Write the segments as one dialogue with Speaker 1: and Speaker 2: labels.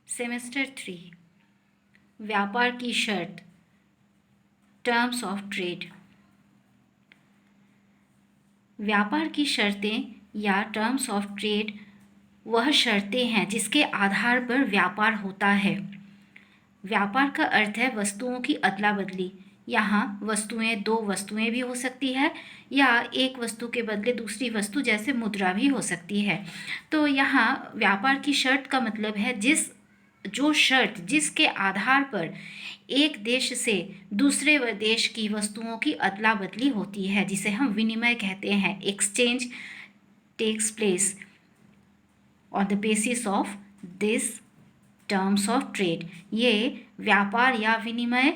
Speaker 1: Semester 3 व्यापार की शर्त, टर्म्स ऑफ ट्रेड। व्यापार की शर्तें या टर्म्स ऑफ ट्रेड वह शर्तें हैं जिसके आधार पर व्यापार होता है। व्यापार का अर्थ है वस्तुओं की अदला बदली। यहाँ वस्तुएं, दो वस्तुएं भी हो सकती है या एक वस्तु के बदले दूसरी वस्तु जैसे मुद्रा भी हो सकती है। तो यहाँ व्यापार की शर्त का मतलब है जो शर्त जिसके आधार पर एक देश से दूसरे देश की वस्तुओं की अदला बदली होती है, जिसे हम विनिमय कहते हैं। Exchange takes place on the basis of this terms of trade. ये व्यापार या विनिमय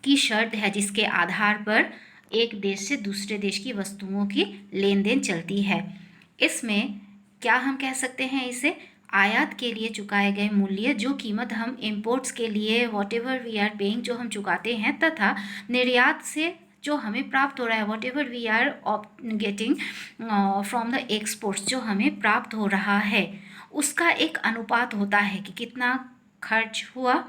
Speaker 1: की शर्त है जिसके आधार पर एक देश से दूसरे देश की वस्तुओं की लेन देन चलती है। इसमें क्या हम कह सकते हैं, इसे आयात के लिए चुकाए गए मूल्य, जो कीमत हम इंपोर्ट्स के लिए whatever we are paying जो हम चुकाते हैं, तथा निर्यात से जो हमें प्राप्त हो रहा है, whatever we are getting from the exports, जो हमें प्राप्त हो रहा है, उसका एक अनुपात होता है कि कितना खर्च हुआ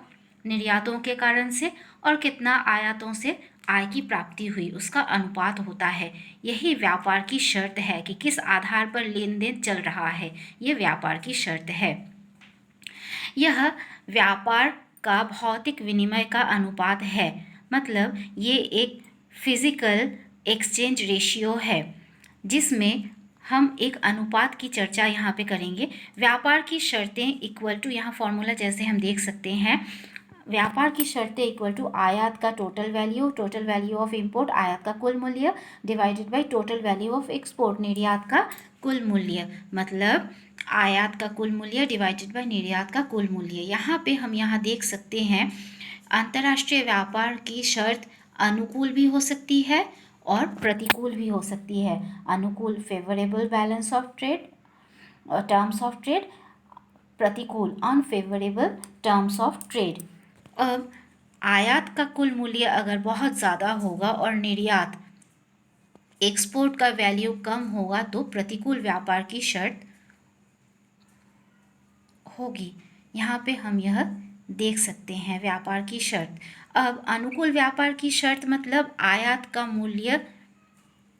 Speaker 1: निर्यातों के कारण से और कितना आयातों से आय की प्राप्ति हुई, उसका अनुपात होता है। यही व्यापार की शर्त है कि किस आधार पर लेन देन चल रहा है, ये व्यापार की शर्त है। यह व्यापार का भौतिक विनिमय का अनुपात है, मतलब ये एक फिजिकल एक्सचेंज रेशियो है जिसमें हम एक अनुपात की चर्चा यहाँ पे करेंगे। व्यापार की शर्तें इक्वल टू, यहाँ फॉर्मूला जैसे हम देख सकते हैं, व्यापार की शर्तें इक्वल टू आयात का टोटल वैल्यू ऑफ इंपोर्ट, आयात का कुल मूल्य divided by total value of export, निर्यात का कुल मूल्य, मतलब आयात का कुल मूल्य डिवाइडेड बाय निर्यात का कुल मूल्य। यहाँ पे हम यहाँ देख सकते हैं अंतर्राष्ट्रीय व्यापार की शर्त अनुकूल भी हो सकती है और प्रतिकूल भी हो सकती है। अनुकूल favourable balance of trade, terms of trade, प्रतिकूल अनफेवरेबल टर्म्स ऑफ ट्रेड। अब आयात का कुल मूल्य अगर बहुत ज़्यादा होगा और निर्यात एक्सपोर्ट का वैल्यू कम होगा तो प्रतिकूल व्यापार की शर्त होगी। यहाँ पे हम यह देख सकते हैं व्यापार की शर्त। अब अनुकूल व्यापार की शर्त मतलब आयात का मूल्य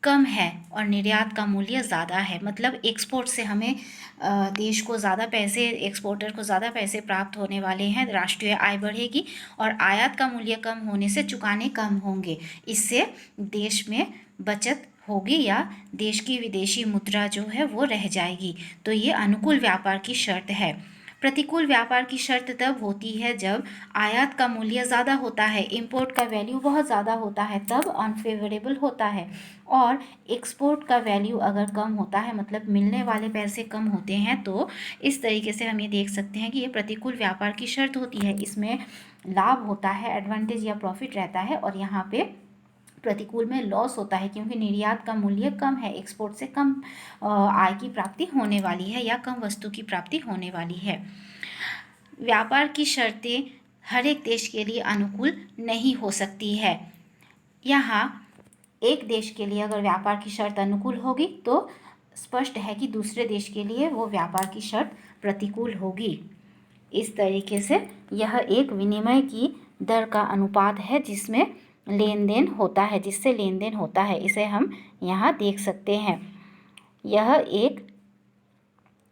Speaker 1: कम है और निर्यात का मूल्य ज़्यादा है, मतलब एक्सपोर्ट से हमें देश को ज़्यादा पैसे, एक्सपोर्टर को ज़्यादा पैसे प्राप्त होने वाले हैं, राष्ट्रीय आय बढ़ेगी, और आयात का मूल्य कम होने से चुकाने कम होंगे, इससे देश में बचत होगी या देश की विदेशी मुद्रा जो है वो रह जाएगी। तो ये अनुकूल व्यापार की शर्त है। प्रतिकूल व्यापार की शर्त तब होती है जब आयात का मूल्य ज़्यादा होता है, इंपोर्ट का वैल्यू बहुत ज़्यादा होता है, तब अनफेवरेबल होता है, और एक्सपोर्ट का वैल्यू अगर कम होता है, मतलब मिलने वाले पैसे कम होते हैं, तो इस तरीके से हम ये देख सकते हैं कि ये प्रतिकूल व्यापार की शर्त होती है। इसमें लाभ होता है, एडवांटेज या प्रॉफिट रहता है, और यहाँ पे प्रतिकूल में लॉस होता है क्योंकि निर्यात का मूल्य कम है, एक्सपोर्ट से कम आय की प्राप्ति होने वाली है या कम वस्तु की प्राप्ति होने वाली है। व्यापार की शर्तें हर एक देश के लिए अनुकूल नहीं हो सकती है। यहाँ एक देश के लिए अगर व्यापार की शर्त अनुकूल होगी तो स्पष्ट है कि दूसरे देश के लिए वो व्यापार की शर्त प्रतिकूल होगी। इस तरीके से यह एक विनिमय की दर का अनुपात है जिसमें लेन देन होता है, जिससे लेन देन होता है, इसे हम यहाँ देख सकते हैं। यह एक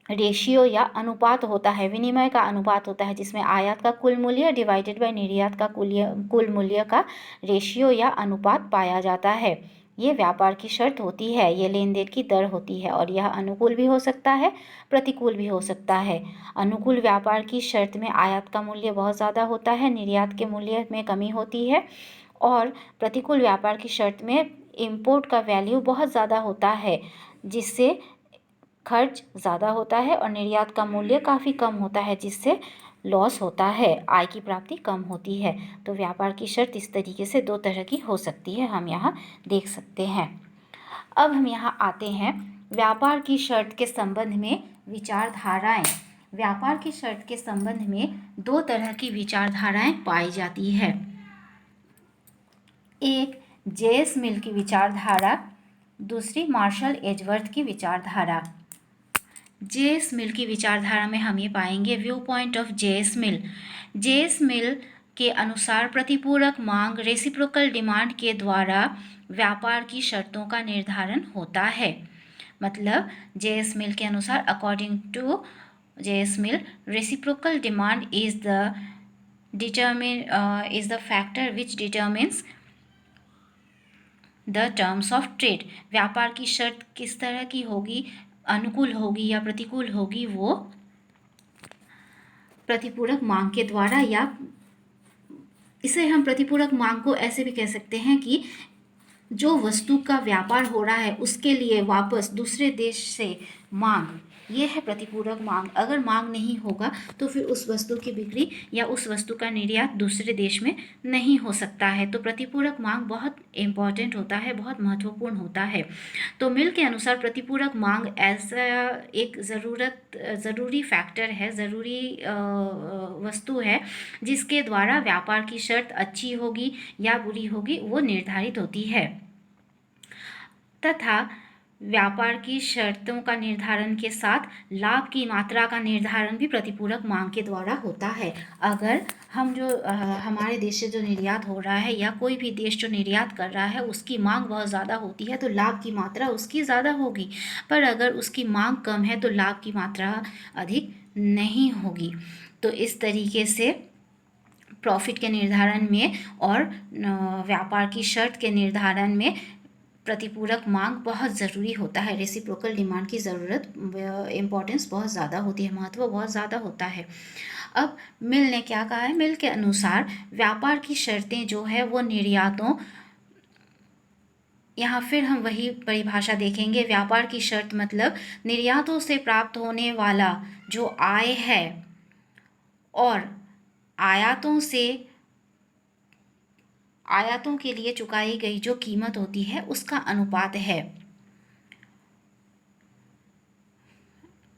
Speaker 1: रेशियो या अनुपात होता है, विनिमय का अनुपात होता है, जिसमें आयात का कुल मूल्य डिवाइडेड बाय निर्यात का कुल मूल्य का रेशियो या अनुपात पाया जाता है। ये व्यापार की शर्त होती है, ये लेन देन की दर होती है, और यह अनुकूल भी हो सकता है, प्रतिकूल भी हो सकता है। अनुकूल व्यापार की शर्त में आयात का मूल्य बहुत ज़्यादा होता है, निर्यात के मूल्य में कमी होती है, और प्रतिकूल व्यापार की शर्त में इंपोर्ट का वैल्यू बहुत ज़्यादा होता है, जिससे खर्च ज़्यादा होता है, और निर्यात का मूल्य काफ़ी कम होता है, जिससे लॉस होता है, आय की प्राप्ति कम होती है। तो व्यापार की शर्त इस तरीके से दो तरह की हो सकती है, हम यहाँ देख सकते हैं। अब हम यहाँ आते हैं व्यापार की शर्त के संबंध में विचारधाराएं। व्यापार की शर्त के संबंध में दो तरह की विचारधाराएं पाई जाती है। एक जेएस मिल की विचारधारा, दूसरी मार्शल एजवर्थ की विचारधारा। जेएस मिल की विचारधारा में हम ये पाएंगे view point of J S Mill. J S Mill के अनुसार प्रतिपूरक मांग रेसिप्रोकल डिमांड के द्वारा व्यापार की शर्तों का निर्धारण होता है। मतलब जेएस मिल के अनुसार according to J S Mill reciprocal demand is the factor which determines the terms of trade. व्यापार की शर्त किस तरह की होगी, अनुकूल होगी या प्रतिकूल होगी, वो प्रतिपूरक मांग के द्वारा, या इसे हम प्रतिपूरक मांग को ऐसे भी कह सकते हैं कि जो वस्तु का व्यापार हो रहा है उसके लिए वापस दूसरे देश से मांग, ये है प्रतिपूरक मांग। अगर मांग नहीं होगा तो फिर उस वस्तु की बिक्री या उस वस्तु का निर्यात दूसरे देश में नहीं हो सकता है। तो प्रतिपूरक मांग बहुत इम्पॉर्टेंट होता है, बहुत महत्वपूर्ण होता है। तो मिल के अनुसार प्रतिपूरक मांग ऐसा एक ज़रूरी फैक्टर है, ज़रूरी वस्तु है जिसके द्वारा व्यापार की शर्त अच्छी होगी या बुरी होगी वो निर्धारित होती है। तथा व्यापार की शर्तों का निर्धारण के साथ लाभ की मात्रा का निर्धारण भी प्रतिपूरक मांग के द्वारा होता है। अगर हम हमारे देश से जो निर्यात हो रहा है या कोई भी देश जो निर्यात कर रहा है उसकी मांग बहुत ज़्यादा होती है तो लाभ की मात्रा उसकी ज़्यादा होगी, पर अगर उसकी मांग कम है तो लाभ की मात्रा अधिक नहीं होगी। तो इस तरीके से प्रॉफिट के निर्धारण में और व्यापार की शर्त के निर्धारण में प्रतिपूरक मांग बहुत ज़रूरी होता है। रेसिप्रोकल डिमांड की ज़रूरत, इम्पोर्टेंस बहुत ज़्यादा होती है, महत्व बहुत ज़्यादा होता है। अब मिल ने क्या कहा है, मिल के अनुसार व्यापार की शर्तें जो है वो निर्यातों, यहाँ फिर हम वही परिभाषा देखेंगे। व्यापार की शर्त मतलब निर्यातों से प्राप्त होने वाला जो आय है और आयातों के लिए चुकाई गई जो कीमत होती है उसका अनुपात है।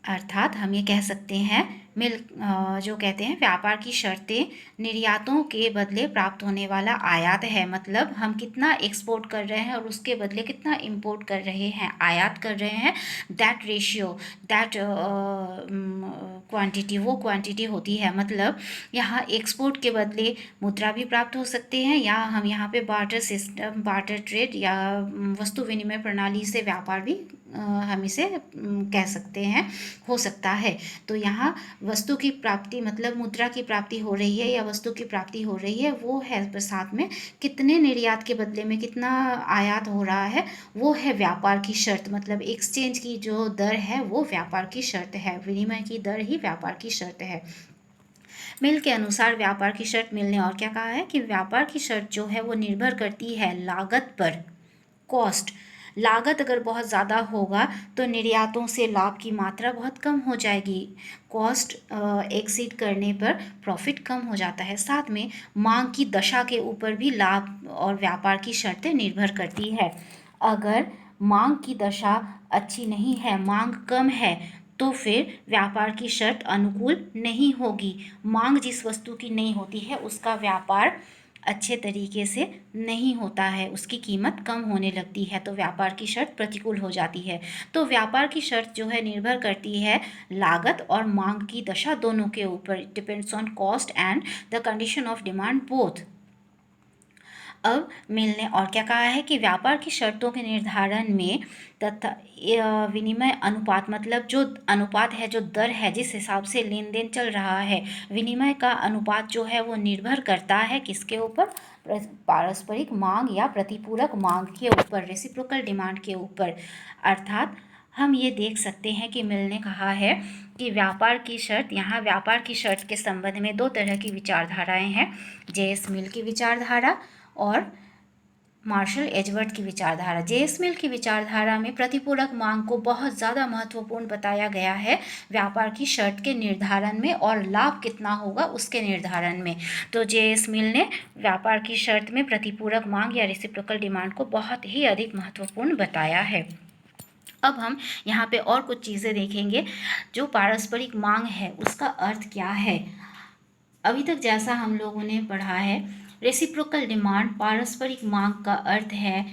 Speaker 1: अर्थात हम ये कह सकते हैं जो कहते हैं व्यापार की शर्तें निर्यातों के बदले प्राप्त होने वाला आयात है। मतलब हम कितना एक्सपोर्ट कर रहे हैं और उसके बदले कितना इंपोर्ट कर रहे हैं, आयात कर रहे हैं, दैट रेशियो, दैट क्वांटिटी, वो क्वांटिटी होती है। मतलब यहाँ एक्सपोर्ट के बदले मुद्रा भी प्राप्त हो सकते हैं, या हम यहाँ पे बार्टर सिस्टम, बार्टर ट्रेड या वस्तु विनिमय प्रणाली से व्यापार भी हम इसे कह सकते हैं, हो सकता है। तो यहाँ वस्तु की प्राप्ति मतलब मुद्रा की प्राप्ति हो रही है या वस्तु की प्राप्ति हो रही है, वो है साथ में कितने निर्यात के बदले में कितना आयात हो रहा है, वो है व्यापार की शर्त। मतलब एक्सचेंज की जो दर है वो व्यापार की शर्त है, विनिमय की दर ही व्यापार की शर्त है। मिल के अनुसार व्यापार की शर्त, मिल ने और क्या कहा है कि व्यापार की शर्त जो है वो निर्भर करती है लागत पर, कॉस्ट। लागत अगर बहुत ज़्यादा होगा तो निर्यातों से लाभ की मात्रा बहुत कम हो जाएगी, कॉस्ट एक्सीड करने पर प्रॉफिट कम हो जाता है। साथ में मांग की दशा के ऊपर भी लाभ और व्यापार की शर्तें निर्भर करती है। अगर मांग की दशा अच्छी नहीं है, मांग कम है, तो फिर व्यापार की शर्त अनुकूल नहीं होगी। मांग जिस वस्तु की नहीं होती है उसका व्यापार अच्छे तरीके से नहीं होता है, उसकी कीमत कम होने लगती है, तो व्यापार की शर्त प्रतिकूल हो जाती है। तो व्यापार की शर्त जो है निर्भर करती है लागत और मांग की दशा दोनों के ऊपर, depends on cost and the condition of demand both. अब मिल ने और क्या कहा है कि व्यापार की शर्तों के निर्धारण में तथा विनिमय अनुपात, मतलब जो अनुपात है, जो दर है जिस हिसाब से लेन देन चल रहा है, विनिमय का अनुपात जो है वो निर्भर करता है किसके ऊपर, पारस्परिक मांग या प्रतिपूरक मांग के ऊपर, रेसिप्रोकल डिमांड के ऊपर। अर्थात हम ये देख सकते हैं कि मिल ने कहा है कि व्यापार की शर्त, यहाँ व्यापार की शर्त के संबंध में दो तरह की विचारधाराएं हैं, जेएस मिल की विचारधारा और मार्शल एजवर्थ की विचारधारा। जेएस मिल की विचारधारा में प्रतिपूरक मांग को बहुत ज़्यादा महत्वपूर्ण बताया गया है व्यापार की शर्त के निर्धारण में और लाभ कितना होगा उसके निर्धारण में। तो जेएस मिल ने व्यापार की शर्त में प्रतिपूरक मांग या रेसिप्रोकल डिमांड को बहुत ही अधिक महत्वपूर्ण बताया है। अब हम यहाँ पे और कुछ चीज़ें देखेंगे। जो पारस्परिक मांग है उसका अर्थ क्या है। अभी तक जैसा हम लोगों ने पढ़ा है, रेसिप्रोकल डिमांड, पारस्परिक मांग का अर्थ है,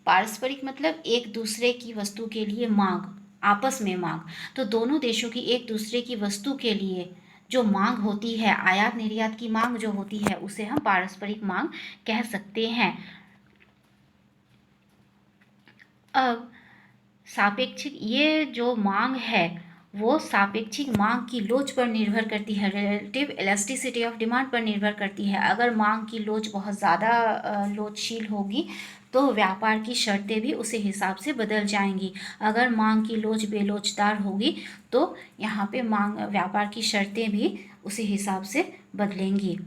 Speaker 1: पारस्परिक मतलब एक दूसरे की वस्तु के लिए मांग, आपस में मांग। तो दोनों देशों की एक दूसरे की वस्तु के लिए जो मांग होती है, आयात निर्यात की मांग जो होती है, उसे हम पारस्परिक मांग कह सकते हैं। अब सापेक्षिक, ये जो मांग है वो सापेक्षिक मांग की लोच पर निर्भर करती है, रिलेटिव इलास्टिसिटी ऑफ डिमांड पर निर्भर करती है। अगर मांग की लोच बहुत ज़्यादा लोचशील होगी तो व्यापार की शर्तें भी उसी हिसाब से बदल जाएंगी। अगर मांग की लोच बेलोचदार होगी तो यहाँ पे व्यापार की शर्तें भी उसी हिसाब से बदलेंगी।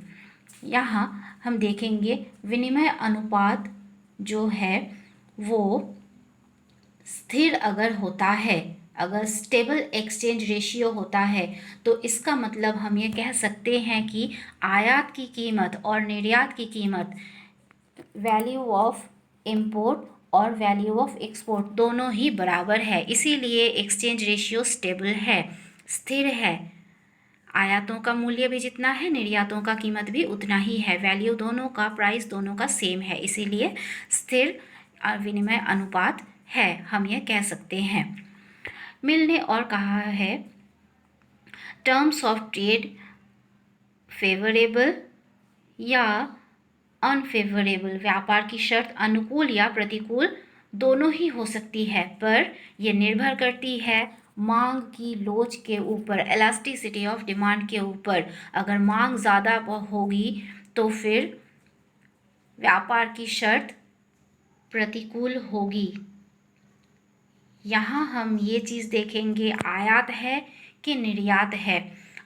Speaker 1: यहाँ हम देखेंगे विनिमय अनुपात जो है वो स्थिर अगर होता है, अगर स्टेबल एक्सचेंज रेशियो होता है, तो इसका मतलब हम ये कह सकते हैं कि आयात की कीमत और निर्यात की कीमत, वैल्यू ऑफ इंपोर्ट और वैल्यू ऑफ एक्सपोर्ट दोनों ही बराबर है। इसीलिए एक्सचेंज रेशियो स्टेबल है, स्थिर है। आयातों का मूल्य भी जितना है, निर्यातों का कीमत भी उतना ही है, वैल्यू दोनों का, प्राइस दोनों का सेम है, इसीलिए स्थिर विनिमय अनुपात है, हम ये कह सकते हैं। मिल ने और कहा है टर्म्स ऑफ ट्रेड फेवरेबल या अनफेवरेबल, व्यापार की शर्त अनुकूल या प्रतिकूल दोनों ही हो सकती है, पर यह निर्भर करती है मांग की लोच के ऊपर, इलास्टिसिटी ऑफ डिमांड के ऊपर। अगर मांग ज़्यादा होगी तो फिर व्यापार की शर्त प्रतिकूल होगी। यहाँ हम ये चीज़ देखेंगे आयात है कि निर्यात है।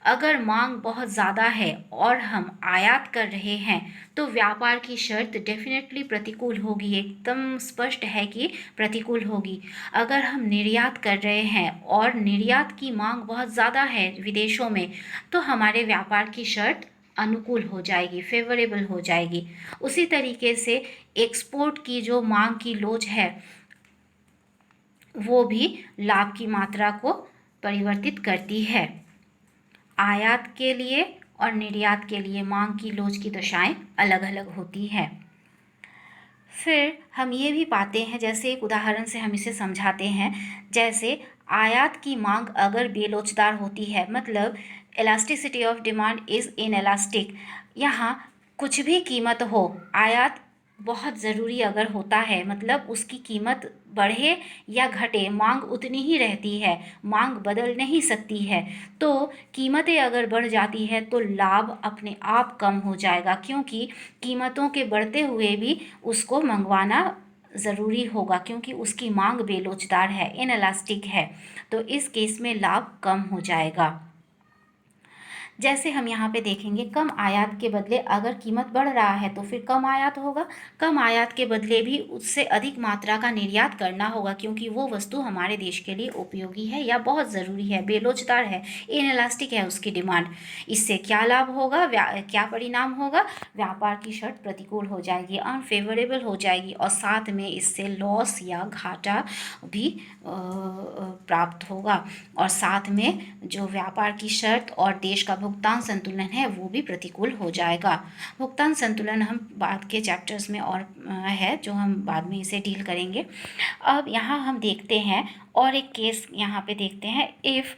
Speaker 1: अगर मांग बहुत ज़्यादा है और हम आयात कर रहे हैं तो व्यापार की शर्त डेफिनेटली प्रतिकूल होगी, एकदम स्पष्ट है कि प्रतिकूल होगी। अगर हम निर्यात कर रहे हैं और निर्यात की मांग बहुत ज़्यादा है विदेशों में, तो हमारे व्यापार की शर्त अनुकूल हो जाएगी, फेवरेबल हो जाएगी। उसी तरीके से एक्सपोर्ट की जो मांग की लोच है वो भी लाभ की मात्रा को परिवर्तित करती है। आयात के लिए और निर्यात के लिए मांग की लोच की दशाएं अलग अलग होती है। फिर हम ये भी पाते हैं, जैसे एक उदाहरण से हम इसे समझाते हैं, जैसे आयात की मांग अगर बेलोचदार होती है, मतलब elasticity of demand is inelastic, यहाँ कुछ भी कीमत हो, आयात बहुत ज़रूरी अगर होता है, मतलब उसकी कीमत बढ़े या घटे मांग उतनी ही रहती है, मांग बदल नहीं सकती है। तो कीमतें अगर बढ़ जाती है तो लाभ अपने आप कम हो जाएगा, क्योंकि कीमतों के बढ़ते हुए भी उसको मंगवाना ज़रूरी होगा, क्योंकि उसकी मांग बेलोचदार है, इनएलास्टिक है। तो इस केस में लाभ कम हो जाएगा। जैसे हम यहाँ पे देखेंगे कम आयात के बदले अगर कीमत बढ़ रहा है तो फिर कम आयात होगा, कम आयात के बदले भी उससे अधिक मात्रा का निर्यात करना होगा, क्योंकि वो वस्तु हमारे देश के लिए उपयोगी है या बहुत ज़रूरी है, बेलोचदार है, इनएलास्टिक है उसकी डिमांड। इससे क्या लाभ होगा, क्या परिणाम होगा, व्यापार की शर्त प्रतिकूल हो जाएगी, अनफेवरेबल हो जाएगी, और साथ में इससे लॉस या घाटा भी प्राप्त होगा, और साथ में जो व्यापार की शर्त और देश का भुगतान संतुलन है वो भी प्रतिकूल हो जाएगा। भुगतान संतुलन हम बाद के चैप्टर्स में और है जो हम बाद में इसे डील करेंगे। अब यहाँ हम देखते हैं और एक केस यहाँ पे देखते हैं, इफ़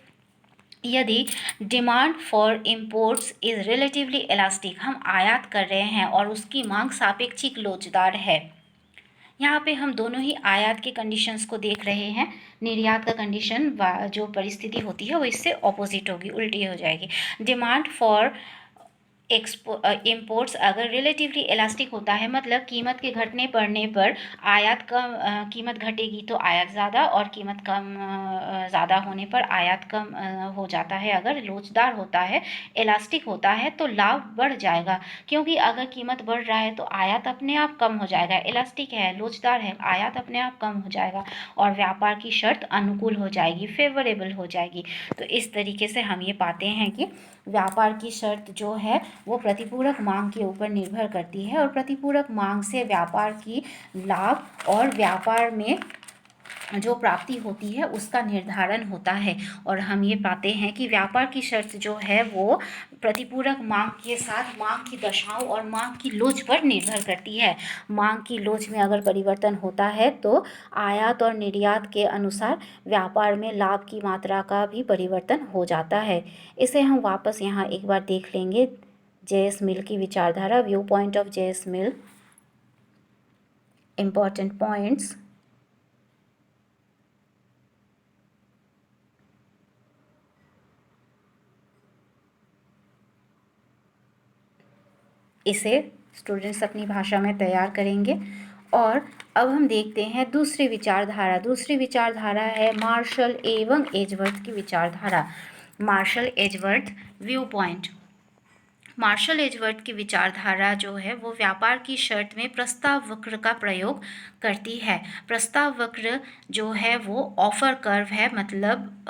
Speaker 1: यदि demand for imports is relatively elastic, हम आयात कर रहे हैं और उसकी मांग सापेक्षिक लोचदार है। यहाँ पे हम दोनों ही आयात के कंडीशंस को देख रहे हैं, निर्यात का कंडीशन जो परिस्थिति होती है वो इससे ऑपोजिट होगी, उल्टी हो जाएगी। डिमांड फॉर इम्पोर्ट्स अगर रिलेटिवली इलास्टिक होता है, मतलब कीमत के घटने बढ़ने पर आयात कम, कीमत घटेगी तो आयात ज़्यादा, और कीमत कम ज़्यादा होने पर आयात कम हो जाता है। अगर लोचदार होता है, इलास्टिक होता है तो लाभ बढ़ जाएगा, क्योंकि अगर कीमत बढ़ रहा है तो आयात अपने आप कम हो जाएगा, इलास्टिक है, लोचदार है, आयात अपने आप कम हो जाएगा और व्यापार की शर्त अनुकूल हो जाएगी, फेवरेबल हो जाएगी। तो इस तरीके से हम ये पाते हैं कि व्यापार की शर्त जो है वो प्रतिपूरक मांग के ऊपर निर्भर करती है, और प्रतिपूरक मांग से व्यापार की लाभ और व्यापार में जो प्राप्ति होती है उसका निर्धारण होता है। और हम ये पाते हैं कि व्यापार की शर्त जो है वो प्रतिपूरक मांग के साथ मांग की दशाओं और मांग की लोच पर निर्भर करती है। मांग की लोच में अगर परिवर्तन होता है तो आयात और निर्यात के अनुसार व्यापार में लाभ की मात्रा का भी परिवर्तन हो जाता है। इसे हम वापस यहाँ एक बार देख लेंगे। जे.एस. मिल की विचारधारा, view point of JS. Mill, important points. इसे स्टूडेंट्स अपनी भाषा में तैयार करेंगे। और अब हम देखते हैं दूसरी विचारधारा। दूसरी विचारधारा है मार्शल एवं एजवर्थ की विचारधारा। Marshall Edgeworth view point. Marshall Edgeworth की विचारधारा जो है वो व्यापार की शर्त में प्रस्ताव वक्र का प्रयोग करती है। प्रस्ताव वक्र जो है वो ऑफर कर्व है, मतलब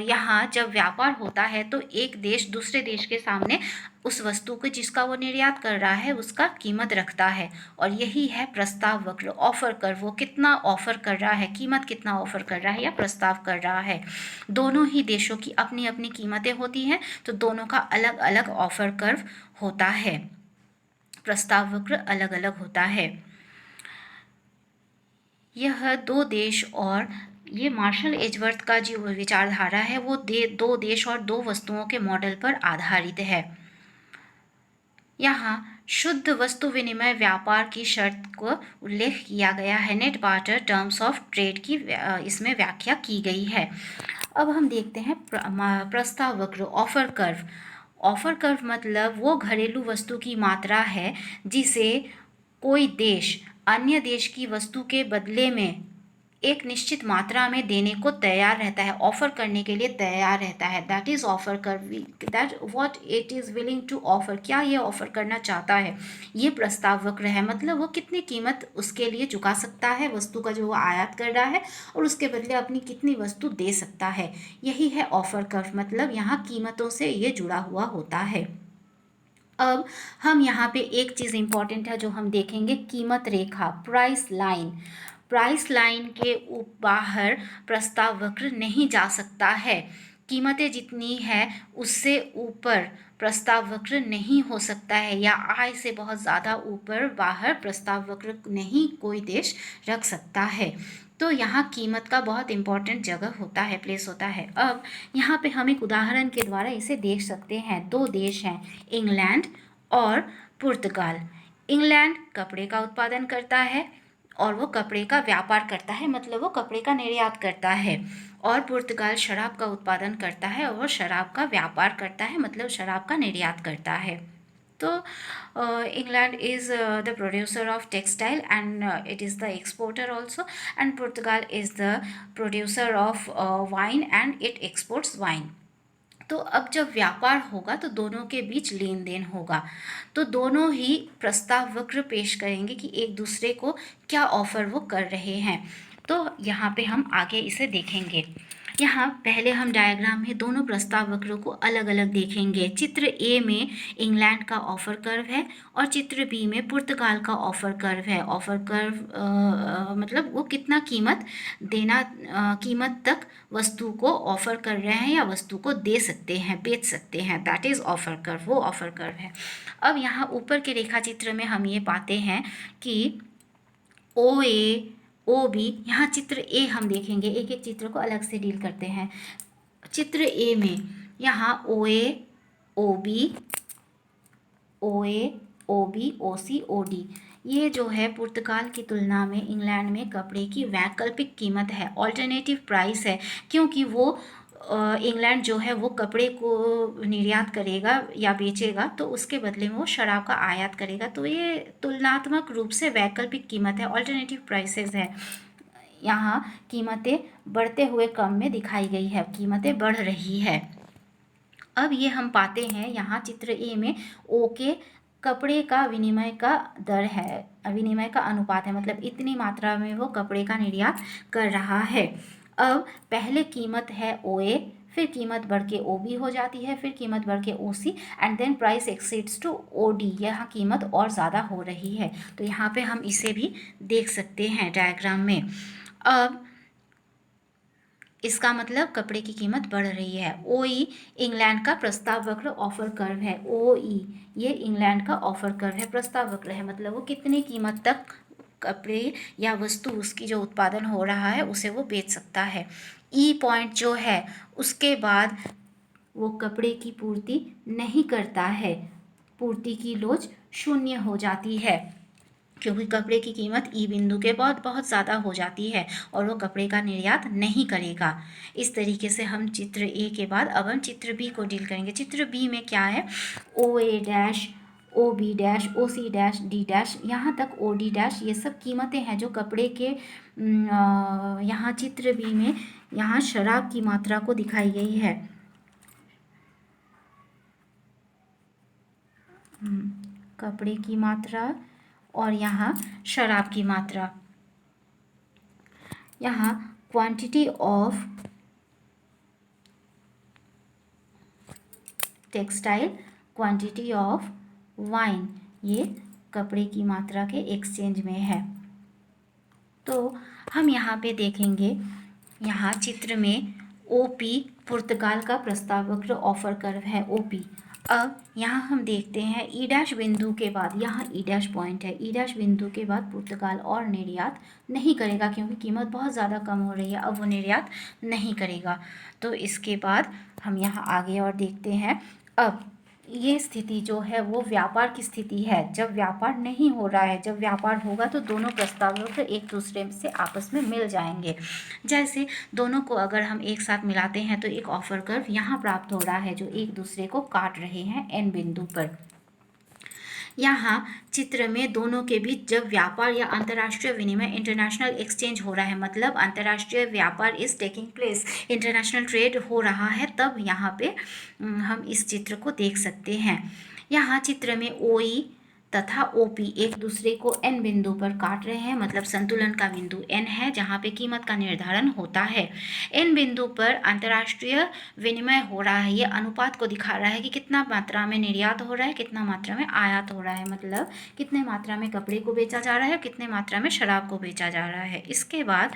Speaker 1: यहाँ जब व्यापार होता है तो एक देश दूसरे देश के सामने उस वस्तु को जिसका वो निर्यात कर रहा है उसका कीमत रखता है, और यही है प्रस्ताव वक्र, ऑफर कर्व। वो कितना ऑफर कर रहा है, कीमत कितना ऑफर कर रहा है या प्रस्ताव कर रहा है। दोनों ही देशों की अपनी अपनी कीमतें होती हैं, तो दोनों का अलग अलग ऑफर कर्व होता है, प्रस्ताव वक्र अलग अलग होता है। यह दो देश और ये मार्शल एजवर्थ का जो विचारधारा है वो दो देश और दो वस्तुओं के मॉडल पर आधारित है। यहाँ शुद्ध वस्तु विनिमय व्यापार की शर्त को उल्लेख किया गया है। Net barter terms of trade की इसमें व्याख्या की गई है। अब हम देखते हैं प्रस्ताव वक्र, ऑफर कर्व। ऑफर कर्व मतलब वो घरेलू वस्तु की मात्रा है जिसे कोई देश अन्य देश की वस्तु के बदले में एक निश्चित मात्रा में देने को तैयार रहता है, ऑफर करने के लिए तैयार रहता है। That is offer curve, that what it is willing to offer, क्या ये ऑफर करना चाहता है, ये प्रस्ताव वक्र है। मतलब वो कितनी कीमत उसके लिए चुका सकता है वस्तु का जो वो आयात कर रहा है, और उसके बदले अपनी कितनी वस्तु दे सकता है, यही है ऑफर कर्व। मतलब यहाँ कीमतों से ये जुड़ा हुआ होता है। अब हम यहाँ पे एक चीज़ इम्पॉर्टेंट है जो हम देखेंगे, कीमत रेखा, प्राइस लाइन। प्राइस लाइन के बाहर प्रस्ताव वक्र नहीं जा सकता है। कीमतें जितनी है उससे ऊपर प्रस्ताव वक्र नहीं हो सकता है, या आय से बहुत ज़्यादा ऊपर बाहर प्रस्ताव वक्र नहीं कोई देश रख सकता है। तो यहाँ कीमत का बहुत इम्पॉर्टेंट जगह होता है, प्लेस होता है। अब यहाँ पे हम एक उदाहरण के द्वारा इसे देख सकते हैं। दो देश हैं, इंग्लैंड और पुर्तगाल। इंग्लैंड कपड़े का उत्पादन करता है और वो कपड़े का व्यापार करता है, मतलब वो कपड़े का निर्यात करता है। और पुर्तगाल शराब का उत्पादन करता है और शराब का व्यापार करता है, मतलब शराब का निर्यात करता है। तो England is the producer of textile and it is the exporter also, and Portugal is the producer of wine and it exports wine. तो अब जब व्यापार होगा तो दोनों के बीच लेन देन होगा, तो दोनों ही प्रस्ताव वक्र पेश करेंगे कि एक दूसरे को क्या ऑफर वो कर रहे हैं। तो यहाँ पे हम आगे इसे देखेंगे। यहाँ पहले हम डायग्राम में दोनों प्रस्ताव वक्रों को अलग अलग देखेंगे। चित्र ए में इंग्लैंड का ऑफर कर्व है और चित्र बी में पुर्तगाल का ऑफर कर्व है। ऑफर कर्व मतलब वो कितना कीमत देना, कीमत तक वस्तु को ऑफर कर रहे हैं या वस्तु को दे सकते हैं, बेच सकते हैं, दैट इज़ ऑफर कर्व, वो ऑफर कर्व है। अब यहाँ ऊपर के रेखा चित्र में हम ये पाते हैं कि ओ ए ओ बी, यहाँ चित्र ए हम देखेंगे, एक एक चित्र को अलग से डील करते हैं। चित्र ए में यहाँ ओ ए ओ बी ओ सी ओ डी, ये जो है पुर्तगाल की तुलना में इंग्लैंड में कपड़े की वैकल्पिक कीमत है, ऑल्टरनेटिव प्राइस है, क्योंकि वो इंग्लैंड जो है वो कपड़े को निर्यात करेगा या बेचेगा तो उसके बदले में वो शराब का आयात करेगा, तो ये तुलनात्मक रूप से वैकल्पिक कीमत है, ऑल्टरनेटिव प्राइसेस है। यहाँ कीमतें बढ़ते हुए क्रम में दिखाई गई है, कीमतें बढ़ रही है। अब ये हम पाते हैं यहाँ चित्र ए में ओ के कपड़े का विनिमय का दर है, विनिमय का अनुपात है, मतलब इतनी मात्रा में वो कपड़े का निर्यात कर रहा है। अब पहले कीमत है ओ ए, फिर कीमत बढ़ के ओ बी हो जाती है, फिर कीमत बढ़ के O C and then price exceeds to O D, यहाँ कीमत और ज़्यादा हो रही है। तो यहाँ पे हम इसे भी देख सकते हैं डायग्राम में। अब इसका मतलब कपड़े की कीमत बढ़ रही है। OE इंग्लैंड का प्रस्ताव वक्र ऑफर कर्व है। OE ये इंग्लैंड का ऑफर कर्व है, प्रस्ताव वक्र है, मतलब वो कितनी कीमत तक कपड़े या वस्तु उसकी जो उत्पादन हो रहा है उसे वो बेच सकता है। E पॉइंट जो है उसके बाद वो कपड़े की पूर्ति नहीं करता है, पूर्ति की लोच शून्य हो जाती है, क्योंकि कपड़े की कीमत ई बिंदु के बहुत बहुत ज़्यादा हो जाती है और वो कपड़े का निर्यात नहीं करेगा। इस तरीके से हम चित्र ए के बाद अब हम चित्र बी को डील करेंगे। चित्र बी में क्या है, ओ ए डैश, ओ बी डैश, ओ सी डैश, डी डैश, यहाँ तक ओ डी डैश, ये सब कीमतें हैं जो कपड़े के यहाँ चित्र बी में यहाँ शराब की मात्रा को दिखाई गई है। कपड़े की मात्रा और यहाँ शराब की मात्रा। यहाँ quantity of textile, quantity of wine, ये कपड़े की मात्रा के एक्सचेंज में है। तो हम यहाँ पे देखेंगे, यहाँ चित्र में OP पुर्तगाल का प्रस्ताव वक्र ऑफर कर्व है OP। अब यहाँ हम देखते हैं ई डैश बिंदु के बाद, यहाँ ई डैश पॉइंट है, ई डैश बिंदु के बाद पुर्तगाल और निर्यात नहीं करेगा क्योंकि कीमत बहुत ज़्यादा कम हो रही है, अब वो निर्यात नहीं करेगा। तो इसके बाद हम यहाँ आगे और देखते हैं। अब ये स्थिति जो है वो व्यापार की स्थिति है, जब व्यापार नहीं हो रहा है। जब व्यापार होगा तो दोनों प्रस्तावों को एक दूसरे से आपस में मिल जाएंगे। जैसे दोनों को अगर हम एक साथ मिलाते हैं तो एक ऑफर कर्व यहाँ प्राप्त हो रहा है जो एक दूसरे को काट रहे हैं एन बिंदु पर। यहाँ चित्र में दोनों के बीच जब व्यापार या अंतर्राष्ट्रीय विनिमय, इंटरनेशनल एक्सचेंज हो रहा है, मतलब अंतर्राष्ट्रीय व्यापार is taking place, international trade हो रहा है, तब यहाँ पे हम इस चित्र को देख सकते हैं। यहाँ चित्र में OE तथा OP एक दूसरे को N बिंदु पर काट रहे हैं, मतलब संतुलन का बिंदु N है जहाँ पे कीमत का निर्धारण होता है। N बिंदु पर अंतर्राष्ट्रीय विनिमय हो रहा है, ये अनुपात को दिखा रहा है कि कितना मात्रा में निर्यात हो रहा है, कितना मात्रा में आयात हो रहा है, मतलब कितने मात्रा में कपड़े को बेचा जा रहा है, कितने मात्रा में शराब को बेचा जा रहा है। इसके बाद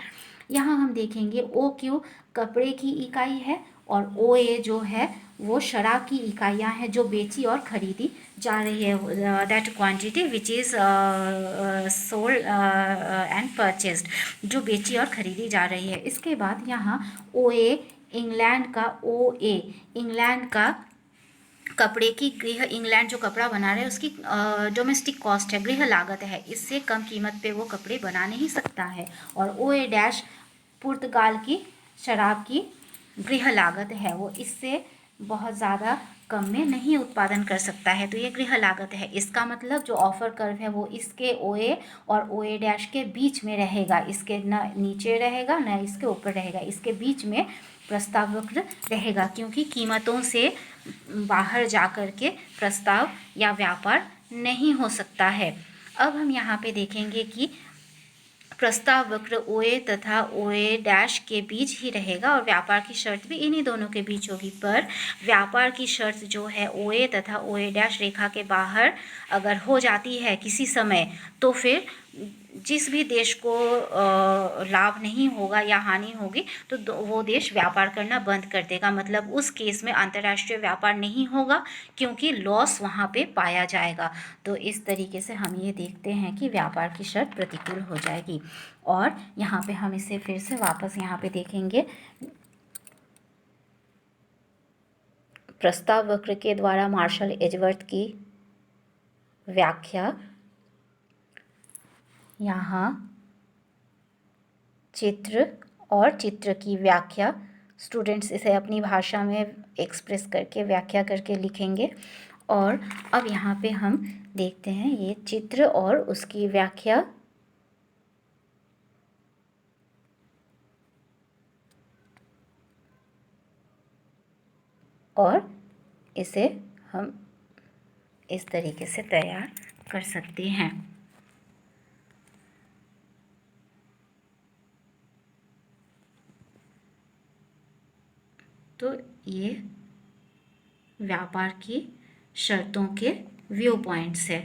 Speaker 1: यहाँ हम देखेंगे OQ कपड़े की इकाई है और OA जो है वो शराब की इकाइयाँ हैं जो बेची और खरीदी जा रही है, that quantity which is sold and purchased, जो बेची और खरीदी जा रही है। इसके बाद यहाँ OA इंग्लैंड का, OA इंग्लैंड का कपड़े की गृह, इंग्लैंड जो कपड़ा बना रहा है उसकी डोमेस्टिक कॉस्ट है, गृह लागत है, इससे कम कीमत पे वो कपड़े बना नहीं सकता है। और OA डैश पुर्तगाल की शराब की गृह लागत है, वो इससे बहुत ज़्यादा कम में नहीं उत्पादन कर सकता है, तो ये गृह लागत है। इसका मतलब जो ऑफर कर्व है वो इसके OA और OA डैश के बीच में रहेगा, इसके न नीचे रहेगा न इसके ऊपर रहेगा, इसके बीच में प्रस्ताव वक्र रहेगा, क्योंकि कीमतों से बाहर जा कर के प्रस्ताव या व्यापार नहीं हो सकता है। अब हम यहाँ पे देखेंगे कि प्रस्ताव वक्र OA तथा OA डैश के बीच ही रहेगा और व्यापार की शर्त भी इन्हीं दोनों के बीच होगी, पर व्यापार की शर्त जो है OA तथा OA डैश रेखा के बाहर अगर हो जाती है किसी समय, तो फिर जिस भी देश को लाभ नहीं होगा या हानि होगी तो वो देश व्यापार करना बंद कर देगा, मतलब उस केस में अंतर्राष्ट्रीय व्यापार नहीं होगा क्योंकि लॉस वहाँ पे पाया जाएगा। तो इस तरीके से हम ये देखते हैं कि व्यापार की शर्त प्रतिकूल हो जाएगी। और यहाँ पे हम इसे फिर से वापस यहाँ पे देखेंगे, प्रस्ताव वक्र के द्वारा मार्शल एजवर्थ की व्याख्या, यहाँ चित्र और चित्र की व्याख्या, स्टूडेंट्स इसे अपनी भाषा में एक्सप्रेस करके व्याख्या करके लिखेंगे। और अब यहाँ पे हम देखते हैं ये चित्र और उसकी व्याख्या, और इसे हम इस तरीके से तैयार कर सकते हैं। तो ये व्यापार की शर्तों के व्यू पॉइंट्स है।